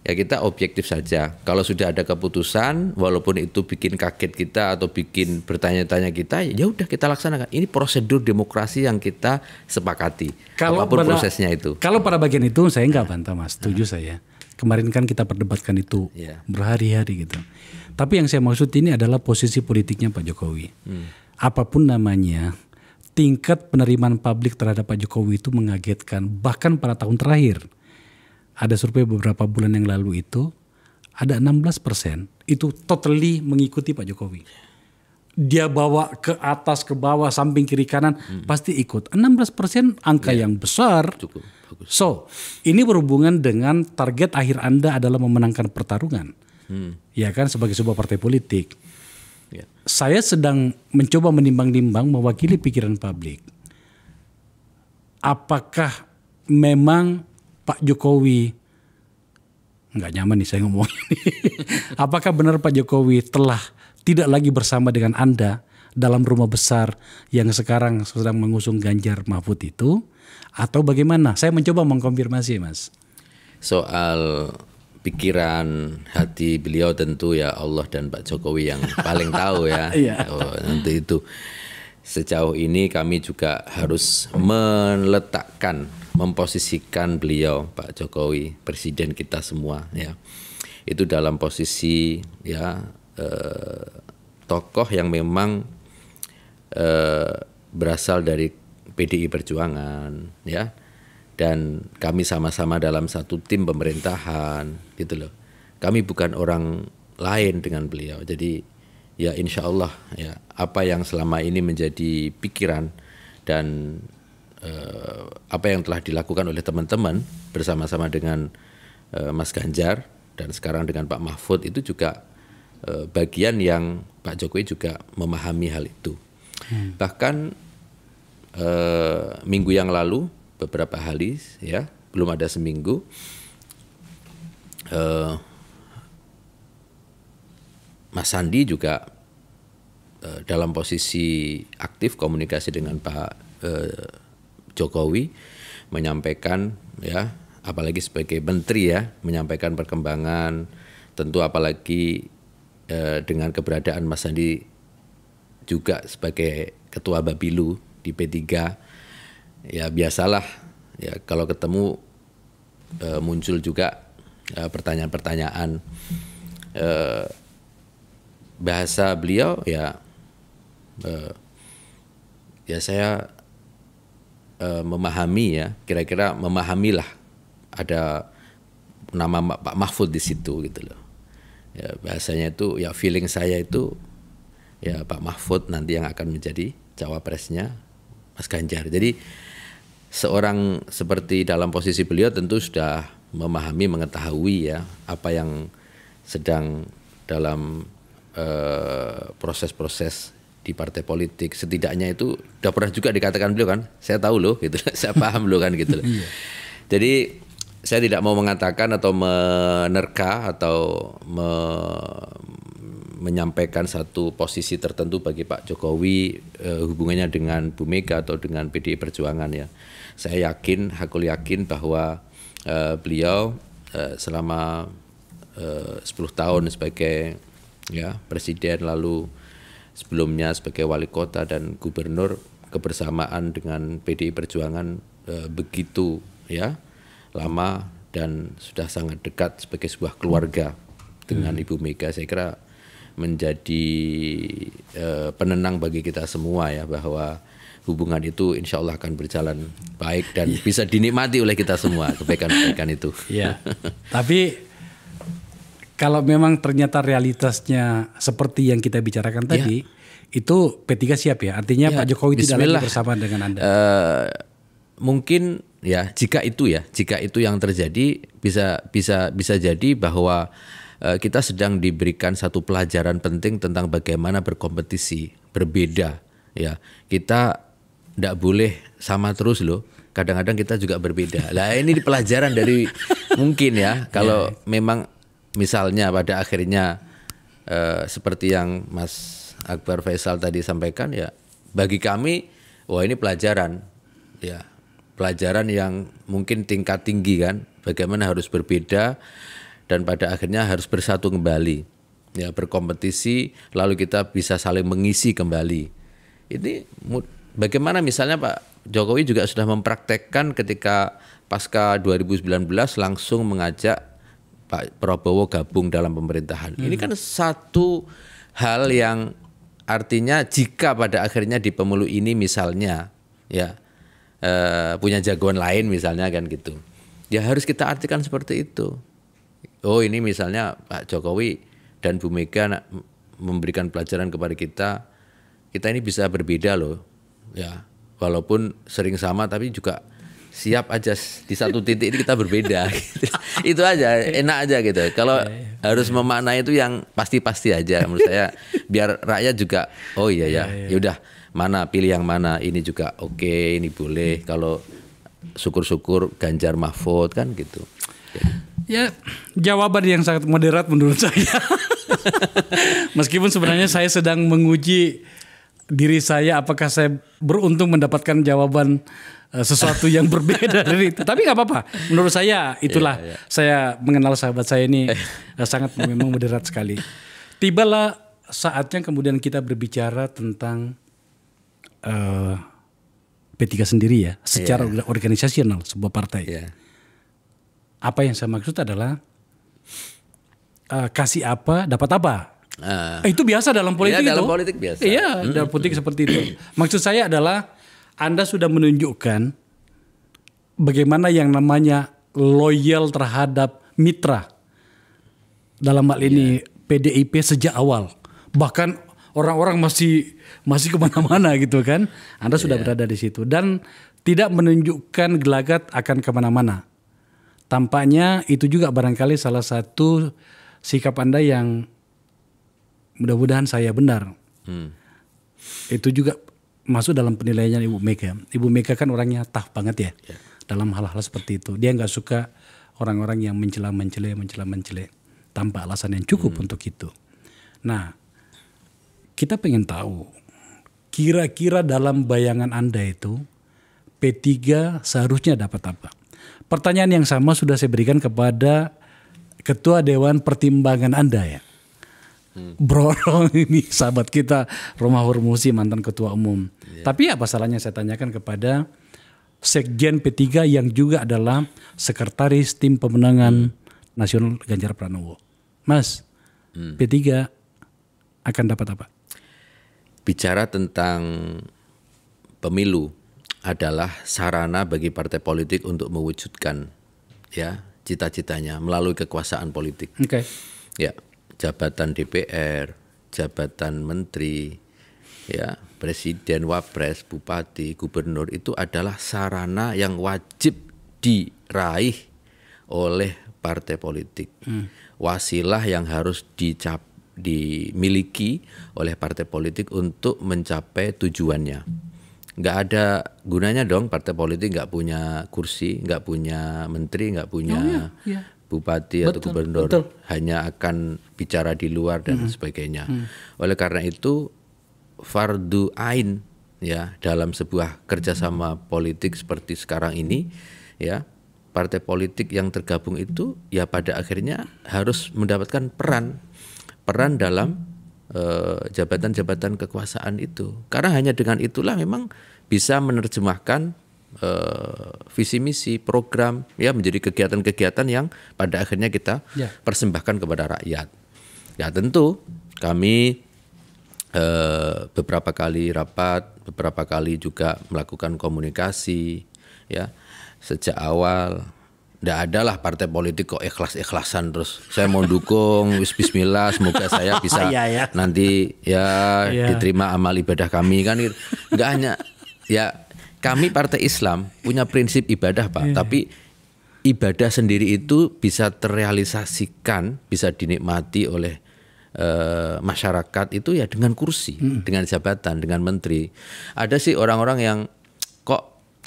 ya kita objektif saja. Kalau sudah ada keputusan, walaupun itu bikin kaget kita atau bikin bertanya-tanya kita, ya udah kita laksanakan. Ini prosedur demokrasi yang kita sepakati. Apapun prosesnya itu. Kalau pada bagian itu saya nggak bantah Mas, setuju saya. Kemarin kan kita perdebatkan itu berhari-hari gitu. Tapi yang saya maksud ini adalah posisi politiknya Pak Jokowi. Apapun namanya, tingkat penerimaan publik terhadap Pak Jokowi itu mengagetkan. Bahkan pada tahun terakhir. Ada survei beberapa bulan yang lalu itu ada 16% itu totally mengikuti Pak Jokowi. Dia bawa ke atas, ke bawah, samping, kiri, kanan pasti ikut. 16% angka yang besar. Cukup bagus. So, ini berhubungan dengan target akhir Anda adalah memenangkan pertarungan. Ya kan, sebagai sebuah partai politik. Saya sedang mencoba menimbang-nimbang mewakili pikiran publik. Apakah memang Pak Jokowi, nggak nyaman nih saya ngomong ini. Apakah benar Pak Jokowi telah tidak lagi bersama dengan Anda dalam rumah besar yang sekarang sedang mengusung Ganjar Mahfud itu? Atau bagaimana? Saya mencoba mengkonfirmasi Mas. Soal pikiran hati beliau tentu ya Allah dan Pak Jokowi yang paling tahu ya. Nanti itu. Sejauh ini kami juga harus memposisikan beliau Pak Jokowi, presiden kita semua ya. Itu dalam posisi ya tokoh yang memang berasal dari PDI Perjuangan ya. Dan kami sama-sama dalam satu tim pemerintahan gitu loh. Kami bukan orang lain dengan beliau. Jadi ya insya Allah ya apa yang selama ini menjadi pikiran dan apa yang telah dilakukan oleh teman-teman bersama-sama dengan Mas Ganjar dan sekarang dengan Pak Mahfud itu juga bagian yang Pak Jokowi juga memahami hal itu. Bahkan minggu yang lalu beberapa hari ya belum ada seminggu Mas Sandi juga dalam posisi aktif komunikasi dengan Pak Jokowi menyampaikan ya apalagi sebagai menteri ya menyampaikan perkembangan tentu apalagi dengan keberadaan Mas Sandi juga sebagai ketua Bapilu di P3 ya biasalah ya kalau ketemu muncul juga pertanyaan-pertanyaan bahasa beliau ya saya memahami ya kira-kira memahamilah ada nama Pak Mahfud di situ gitu loh ya bahasanya itu ya feeling saya itu ya Pak Mahfud nanti yang akan menjadi cawapresnya Mas Ganjar. Jadi seorang seperti dalam posisi beliau tentu sudah memahami mengetahui ya apa yang sedang dalam proses-proses di partai politik setidaknya itu udah pernah juga dikatakan beliau kan saya tahu loh gitu saya paham loh kan gitu loh. Jadi saya tidak mau mengatakan atau menerka atau menyampaikan satu posisi tertentu bagi Pak Jokowi hubungannya dengan Bu Mega atau dengan PDI Perjuangan ya. Saya aku yakin bahwa beliau selama 10 tahun sebagai ya presiden lalu sebelumnya sebagai wali kota dan gubernur kebersamaan dengan PDI Perjuangan begitu ya lama dan sudah sangat dekat sebagai sebuah keluarga dengan Ibu Mega. Saya kira menjadi penenang bagi kita semua ya bahwa hubungan itu insya Allah akan berjalan baik dan bisa dinikmati oleh kita semua kebaikan-kebaikan itu. Ya. Tapi kalau memang ternyata realitasnya seperti yang kita bicarakan tadi, itu P3 siap ya. Artinya Pak Jokowi tidak lagi bersama dengan Anda. Mungkin ya jika itu yang terjadi bisa jadi bahwa kita sedang diberikan satu pelajaran penting tentang bagaimana berkompetisi, berbeda ya. Kita nggak boleh sama terus loh. Kadang-kadang kita juga berbeda. Lah ini pelajaran dari mungkin ya kalau memang misalnya pada akhirnya seperti yang Mas Akbar Faisal tadi sampaikan ya, bagi kami wah ini pelajaran ya, pelajaran yang mungkin tingkat tinggi kan, bagaimana harus berbeda dan pada akhirnya harus bersatu kembali ya, berkompetisi lalu kita bisa saling mengisi kembali. Ini bagaimana misalnya Pak Jokowi juga sudah mempraktekkan ketika pasca 2019 langsung mengajak Pak Prabowo gabung dalam pemerintahan. Ini kan satu hal yang artinya jika pada akhirnya di pemilu ini misalnya ya punya jagoan lain misalnya kan gitu, ya harus kita artikan seperti itu. Oh ini misalnya Pak Jokowi dan Bu Mega memberikan pelajaran kepada kita ini bisa berbeda loh ya, walaupun sering sama tapi juga siap aja di satu titik ini kita berbeda gitu. Itu aja, enak aja gitu. Kalau harus memaknai itu yang pasti-pasti aja menurut saya, biar rakyat juga oh iya ya, yaudah mana pilih yang mana, ini juga oke, ini boleh, kalau syukur-syukur Ganjar Mahfud kan gitu. Ya jawaban yang sangat moderat menurut saya. Meskipun sebenarnya saya sedang menguji diri saya apakah saya beruntung mendapatkan jawaban sesuatu yang berbeda dari itu. Tapi nggak apa-apa. Menurut saya itulah saya mengenal sahabat saya ini sangat memang moderat sekali. Tibalah saatnya kemudian kita berbicara tentang P3 sendiri ya, secara organisasional sebuah partai. Apa yang saya maksud adalah kasih apa dapat apa. Itu biasa dalam politik itu. Dalam politik biasa. Iya, dalam politik seperti itu. Maksud saya adalah Anda sudah menunjukkan bagaimana yang namanya loyal terhadap mitra. Dalam hal ini PDIP sejak awal. Bahkan orang-orang masih kemana-mana gitu kan. Anda sudah berada di situ dan tidak menunjukkan gelagat akan kemana-mana. Tampaknya itu juga barangkali salah satu sikap Anda yang mudah-mudahan saya benar. Itu juga masuk dalam penilaiannya Ibu Mega. Ibu Mega kan orangnya tough banget ya dalam hal-hal seperti itu. Dia nggak suka orang-orang yang mencela-mencela tanpa alasan yang cukup untuk itu. Nah, kita pengen tahu kira-kira dalam bayangan Anda itu P3 seharusnya dapat apa? Pertanyaan yang sama sudah saya berikan kepada Ketua Dewan Pertimbangan Anda ya. Bro ini sahabat kita Romah Hurmusi, mantan Ketua Umum. Tapi apa salahnya saya tanyakan kepada Sekjen P3 yang juga adalah Sekretaris Tim Pemenangan Nasional Ganjar Pranowo. Mas, P3 akan dapat apa? Bicara tentang pemilu adalah sarana bagi partai politik untuk mewujudkan ya cita-citanya melalui kekuasaan politik. Ya, jabatan DPR, jabatan menteri, ya, presiden, wapres, bupati, gubernur itu adalah sarana yang wajib diraih oleh partai politik. Wasilah yang harus dimiliki oleh partai politik untuk mencapai tujuannya. Nggak ada gunanya dong partai politik nggak punya kursi, nggak punya menteri, nggak punya bupati atau gubernur, hanya akan bicara di luar dan sebagainya. Oleh karena itu fardu ain ya dalam sebuah kerjasama politik seperti sekarang ini ya, partai politik yang tergabung itu ya pada akhirnya harus mendapatkan peran dalam jabatan-jabatan kekuasaan itu, karena hanya dengan itulah memang bisa menerjemahkan visi misi program ya menjadi kegiatan-kegiatan yang pada akhirnya kita persembahkan kepada rakyat. Ya tentu kami beberapa kali rapat, beberapa kali juga melakukan komunikasi ya sejak awal. Nggak ada lah partai politik kok ikhlas-ikhlasan terus saya mau dukung bismillah semoga saya bisa nanti diterima amal ibadah kami kan. Nggak hanya ya, kami partai Islam punya prinsip ibadah Pak, tapi ibadah sendiri itu bisa terrealisasikan, bisa dinikmati oleh masyarakat itu ya dengan kursi, dengan jabatan, dengan menteri. Ada sih orang-orang yang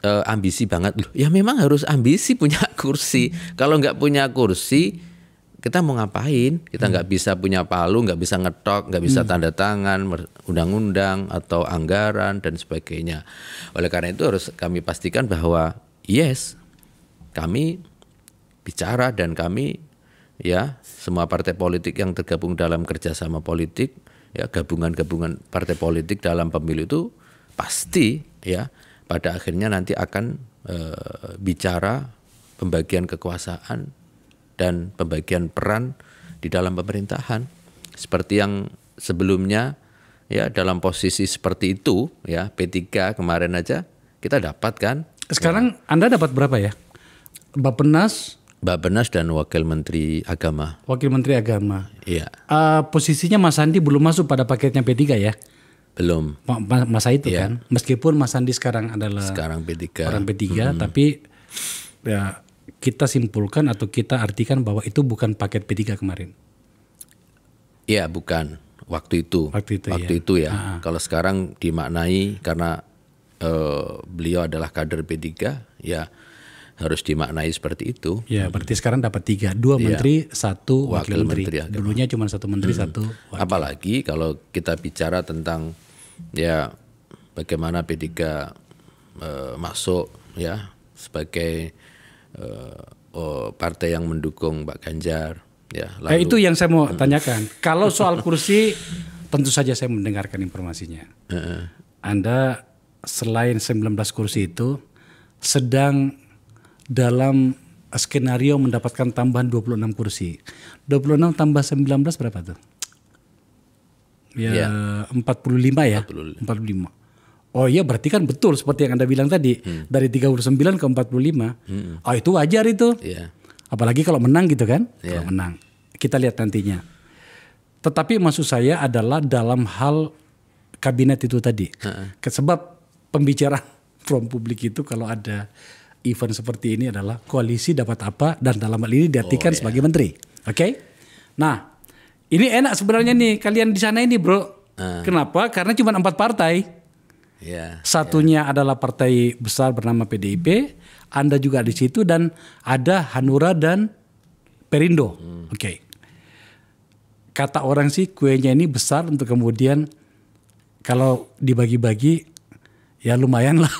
ambisi banget loh. Ya memang harus ambisi punya kursi. Kalau nggak punya kursi, kita mau ngapain? Kita nggak bisa punya palu, nggak bisa ngetok, nggak bisa tanda tangan undang-undang atau anggaran dan sebagainya. Oleh karena itu harus kami pastikan bahwa yes, kami bicara dan kami ya semua partai politik yang tergabung dalam kerjasama politik, ya gabungan-gabungan partai politik dalam pemilu itu pasti ya pada akhirnya nanti akan bicara pembagian kekuasaan dan pembagian peran di dalam pemerintahan seperti yang sebelumnya ya dalam posisi seperti itu ya P3 kemarin aja kita dapat kan. Sekarang Anda dapat berapa ya? Bappenas dan Wakil Menteri Agama. Wakil Menteri Agama. Iya. Posisinya Mas Sandi belum masuk pada paketnya P3 ya? Belum. Masa itu kan. Meskipun Mas Sandi sekarang adalah P3. Orang P3 tapi ya kita simpulkan atau kita artikan bahwa itu bukan paket P3 kemarin. Iya, bukan. Waktu itu ya. Kalau sekarang dimaknai karena beliau adalah kader P3 ya harus dimaknai seperti itu. Ya, berarti sekarang dapat 3, 2 menteri, 1 wakil menteri. Dulunya cuma 1 menteri, 1 wakil. Apalagi kalau kita bicara tentang ya bagaimana P3 masuk ya sebagai partai yang mendukung Pak Ganjar ya. Lalu, itu yang saya mau tanyakan. Kalau soal kursi tentu saja saya mendengarkan informasinya. Anda selain 19 kursi itu sedang dalam skenario mendapatkan tambahan 26 kursi. 26 tambah 19 berapa tuh? Ya, 45 ya. 45. Oh iya berarti kan betul seperti yang Anda bilang tadi. Dari 39 ke 45. Oh itu wajar itu. Apalagi kalau menang gitu kan. Kalau menang. Kita lihat nantinya. Tetapi maksud saya adalah dalam hal kabinet itu tadi. Sebab pembicaraan from publik itu kalau ada event seperti ini adalah koalisi dapat apa dan dalam hal ini diartikan sebagai menteri. Oke? Nah, ini enak sebenarnya nih kalian di sana ini, Bro. Kenapa? Karena cuma 4 partai. Satunya adalah partai besar bernama PDIP, Anda juga di situ dan ada Hanura dan Perindo. Oke. Kata orang sih kuenya ini besar untuk kemudian kalau dibagi-bagi ya lumayan lah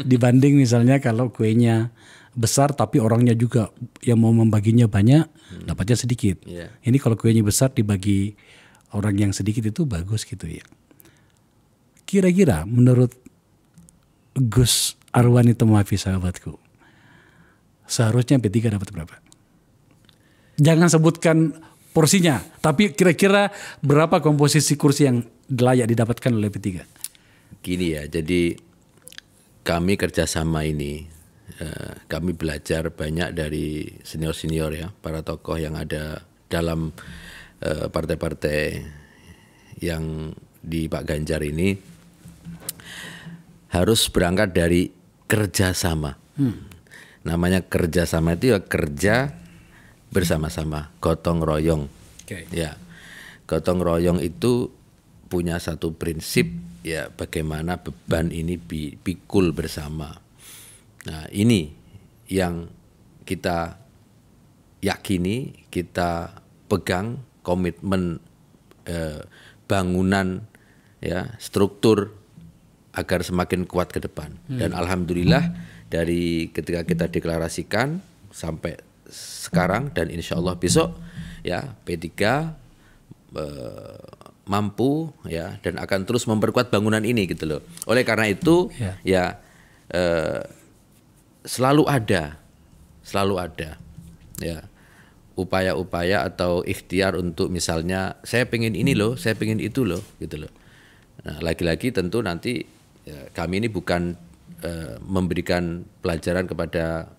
dibanding misalnya kalau kuenya besar tapi orangnya juga yang mau membaginya banyak dapatnya sedikit. Ini kalau kuenya besar dibagi orang yang sedikit itu bagus gitu ya. Kira-kira menurut Gus Arwani Tomafi sahabatku, seharusnya P3 dapat berapa? Jangan sebutkan porsinya, tapi kira-kira berapa komposisi kursi yang layak didapatkan oleh P3? Gini ya, jadi kami kerjasama ini, kami belajar banyak dari senior-senior ya, para tokoh yang ada dalam partai-partai yang di Pak Ganjar ini. Harus berangkat dari kerjasama. Namanya kerjasama itu ya kerja bersama-sama, gotong royong. Ya, gotong royong itu punya satu prinsip ya bagaimana beban ini pikul bersama. Nah ini yang kita yakini, kita pegang komitmen bangunan ya struktur agar semakin kuat ke depan. Dan alhamdulillah dari ketika kita deklarasikan sampai sekarang dan insya Allah besok ya P3 mampu ya dan akan terus memperkuat bangunan ini gitu loh. Oleh karena itu selalu ada ya upaya-upaya atau ikhtiar untuk misalnya saya pengen ini loh, saya pengen itu loh gitu loh. Nah, lagi-lagi tentu nanti ya, kami ini bukan memberikan pelajaran kepada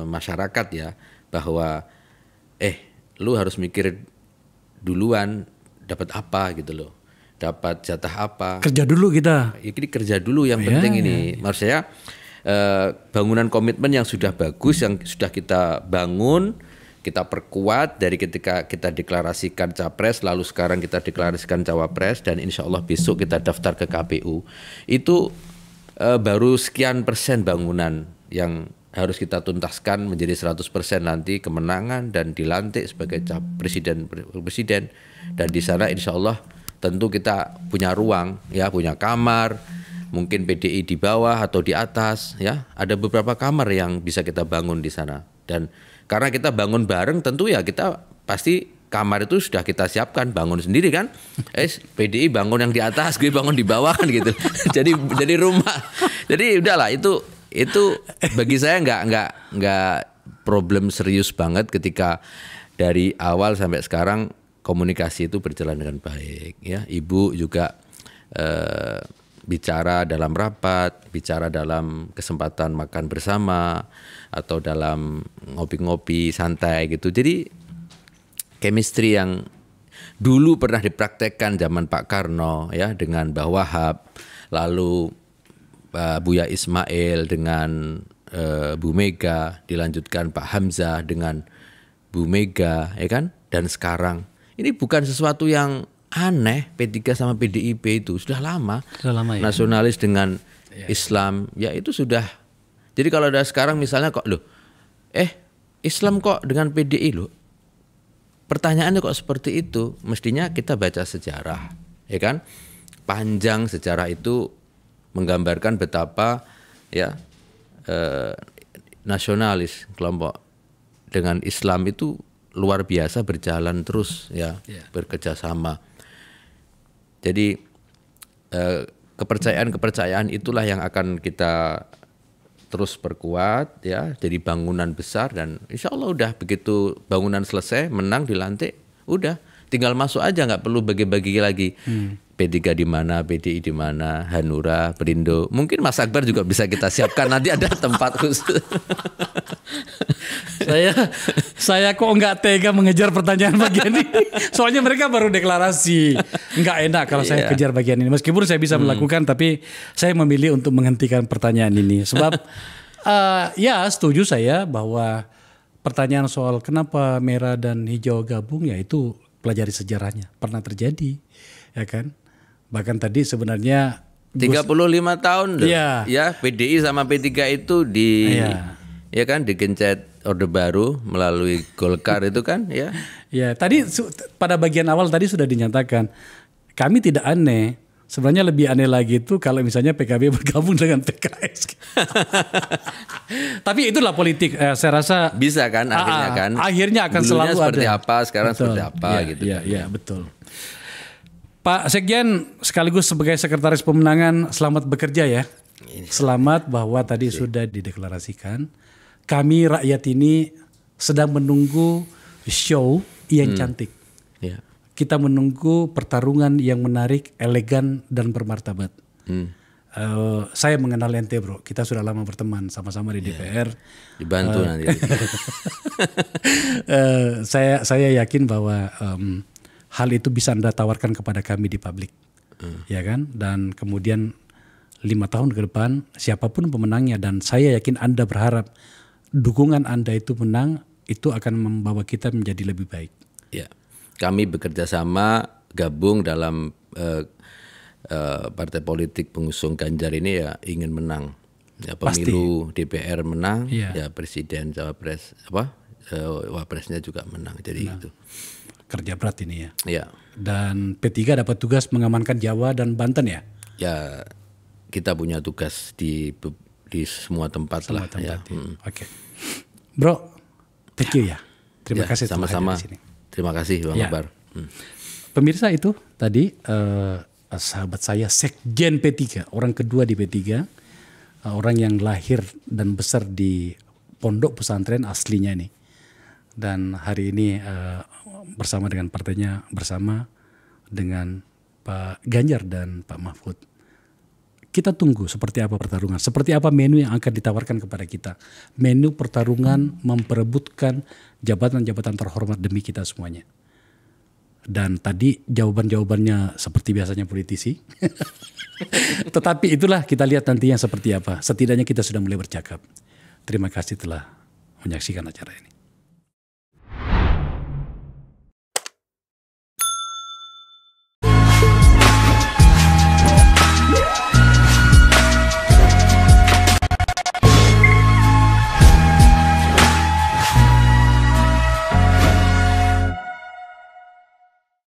masyarakat ya bahwa lu harus mikir duluan dapat apa gitu loh, dapat jatah apa. Kerja dulu kita. Ini kerja dulu yang penting ini. Maksud saya bangunan komitmen yang sudah bagus yang sudah kita bangun, kita perkuat dari ketika kita deklarasikan capres, lalu sekarang kita deklarasikan cawapres dan insya Allah besok kita daftar ke KPU. Itu baru sekian persen bangunan yang harus kita tuntaskan menjadi 100% nanti kemenangan dan dilantik sebagai presiden, dan di sana insya Allah tentu kita punya ruang ya, punya kamar, mungkin PDI di bawah atau di atas ya, ada beberapa kamar yang bisa kita bangun di sana. Dan karena kita bangun bareng tentu ya kita pasti kamar itu sudah kita siapkan, bangun sendiri kan. PDI bangun yang di atas, gue bangun di bawah kan gitu. jadi rumah. Jadi udahlah itu bagi saya nggak problem serius banget ketika dari awal sampai sekarang komunikasi itu berjalan dengan baik ya. Ibu juga bicara dalam rapat, bicara dalam kesempatan makan bersama atau dalam ngopi-ngopi santai gitu. Jadi chemistry yang dulu pernah dipraktekkan zaman Pak Karno ya dengan Mbah Wahab, lalu Buya Ismail dengan Bu Mega, dilanjutkan Pak Hamzah dengan Bu Mega, ya kan? Dan sekarang ini bukan sesuatu yang aneh. P3 sama PDIP itu sudah lama ya. Nasionalis dengan Islam, ya itu sudah. Jadi kalau ada sekarang misalnya kok Islam kok dengan PDI loh. Pertanyaannya kok seperti itu? Mestinya kita baca sejarah, ya kan? Panjang sejarah itu menggambarkan betapa ya nasionalis kelompok dengan Islam itu luar biasa berjalan terus ya, bekerja sama. Jadi kepercayaan itulah yang akan kita terus perkuat ya, jadi bangunan besar, dan insya Allah udah begitu bangunan selesai, menang, dilantik, udah tinggal masuk aja, nggak perlu bagi-bagi lagi. P3 di mana, PDI di mana, Hanura, Perindo. Mungkin Mas Akbar juga bisa kita siapkan nanti ada tempat khusus. Saya kok nggak tega mengejar pertanyaan bagian ini. Soalnya mereka baru deklarasi. Nggak enak kalau saya kejar bagian ini. Meskipun saya bisa melakukan, tapi saya memilih untuk menghentikan pertanyaan ini. Sebab ya setuju saya bahwa pertanyaan soal kenapa merah dan hijau gabung, ya itu pelajari sejarahnya. Pernah terjadi, ya kan? Bahkan tadi sebenarnya 35 tahun ya PDI sama P3 itu ya kan digencet Orde Baru melalui Golkar itu kan ya. Ya, tadi pada bagian awal tadi sudah dinyatakan kami tidak aneh. Sebenarnya lebih aneh lagi itu kalau misalnya PKB bergabung dengan PKS. Tapi itulah politik. Saya rasa bisa kan akhirnya kan. Akhirnya akan dulunya selalu seperti ada. apa, sekarang betul. seperti apa gitu. Iya, betul. Pak Sekjen sekaligus sebagai sekretaris pemenangan, selamat bekerja ya. Selamat bahwa tadi sudah dideklarasikan. Kami rakyat ini sedang menunggu show yang cantik. Ya. Kita menunggu pertarungan yang menarik, elegan dan bermartabat. Saya mengenal ente bro, kita sudah lama berteman sama-sama di DPR. Dibantu nanti. Saya yakin bahwa hal itu bisa Anda tawarkan kepada kami di publik, ya kan? Dan kemudian 5 tahun ke depan siapapun pemenangnya, dan saya yakin Anda berharap dukungan Anda itu menang, itu akan membawa kita menjadi lebih baik. Ya, kami bekerja sama gabung dalam partai politik pengusung Ganjar ini ya ingin menang. Ya, pemilu pasti. DPR menang, ya presiden, cawapres, wapresnya juga menang. Jadi itu. Kerja berat ini ya. Ya. Dan P3 dapat tugas mengamankan Jawa dan Banten ya? Ya, kita punya tugas di semua tempat lah. Ya. Oke. Bro, thank you ya. Terima kasih sama-sama. Terima kasih Bang Akbar. Pemirsa, itu tadi sahabat saya Sekjen P3, orang kedua di P3, orang yang lahir dan besar di pondok pesantren aslinya nih. Dan hari ini bersama dengan partainya, bersama dengan Pak Ganjar dan Pak Mahfud. Kita tunggu seperti apa pertarungan, seperti apa menu yang akan ditawarkan kepada kita. Menu pertarungan memperebutkan jabatan-jabatan terhormat demi kita semuanya. Dan tadi jawaban-jawabannya seperti biasanya politisi. Tetapi itulah kita lihat nantinya seperti apa. Setidaknya kita sudah mulai bercakap. Terima kasih telah menyaksikan acara ini.